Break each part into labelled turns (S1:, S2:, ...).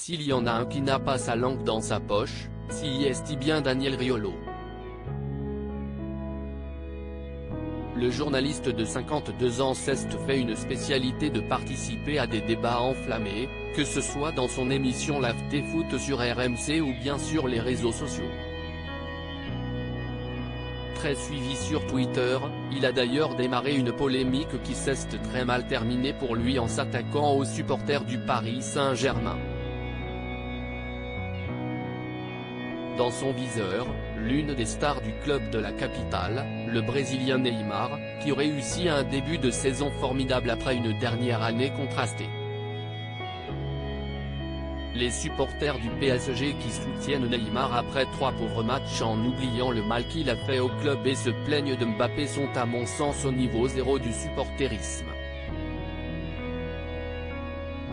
S1: s'il y en a un qui n'a pas sa langue dans sa poche, si est bien Daniel Riolo. Le journaliste de 52 ans s'est fait une spécialité de participer à des débats enflammés, que ce soit dans son émission l'After-Foot sur RMC ou bien sur les réseaux sociaux. Très suivi sur Twitter, il a d'ailleurs démarré une polémique qui s'est très mal terminée pour lui en s'attaquant aux supporters du Paris Saint-Germain. Dans son viseur, l'une des stars du club de la capitale, le Brésilien Neymar, qui réussit un début de saison formidable après une dernière année contrastée. Les supporters du PSG qui soutiennent Neymar après 3 pauvres matchs en oubliant le mal qu'il a fait au club et se plaignent de Mbappé sont à mon sens au niveau zéro du supporterisme.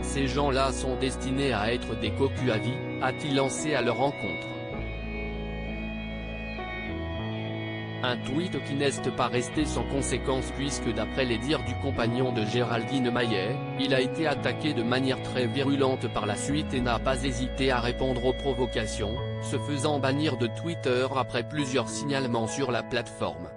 S1: Ces gens-là sont destinés à être des cocus à vie, a-t-il lancé à leur encontre. Un tweet qui n'est pas resté sans conséquence puisque d'après les dires du compagnon de Géraldine Maillet, il a été attaqué de manière très virulente par la suite et n'a pas hésité à répondre aux provocations, se faisant bannir de Twitter après plusieurs signalements sur la plateforme.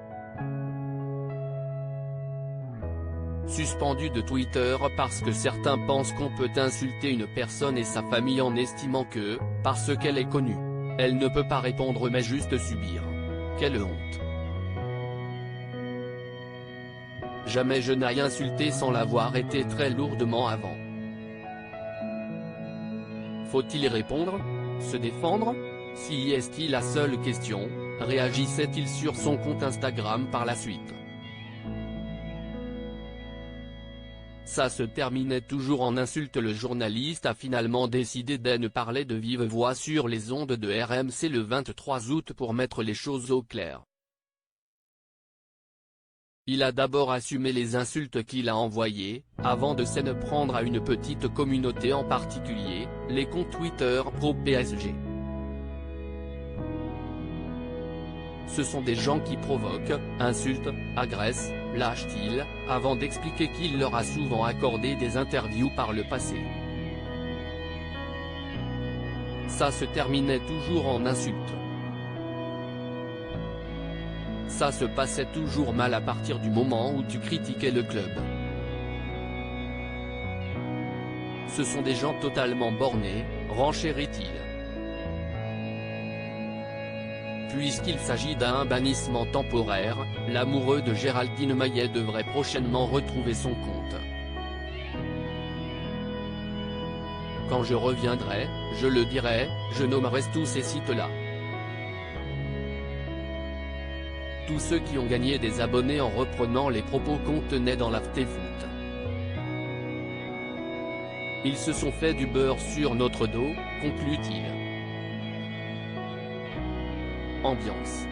S1: Suspendu de Twitter parce que certains pensent qu'on peut insulter une personne et sa famille en estimant que, parce qu'elle est connue, elle ne peut pas répondre mais juste subir. Quelle honte! Jamais je n'ai insulté sans l'avoir été très lourdement avant. Faut-il répondre? Se défendre? Si est-il la seule question, réagissait-il sur son compte Instagram par la suite. Ça se terminait toujours en insulte. Le journaliste a finalement décidé de ne parler de vive voix sur les ondes de RMC le 23 août pour mettre les choses au clair. Il a d'abord assumé les insultes qu'il a envoyées, avant de s'en prendre à une petite communauté en particulier, les comptes Twitter pro-PSG. Ce sont des gens qui provoquent, insultent, agressent, lâchent-ils, avant d'expliquer qu'il leur a souvent accordé des interviews par le passé. Ça se terminait toujours en insultes. Ça se passait toujours mal à partir du moment où tu critiquais le club. Ce sont des gens totalement bornés, renchérit-il. Puisqu'il s'agit d'un bannissement temporaire, l'amoureux de Géraldine Maillet devrait prochainement retrouver son compte. Quand je reviendrai, je le dirai, je nommerai tous ces sites-là. Tous ceux qui ont gagné des abonnés en reprenant les propos contenus dans l'After-Foot. Ils se sont fait du beurre sur notre dos, conclut-il. Ambiance.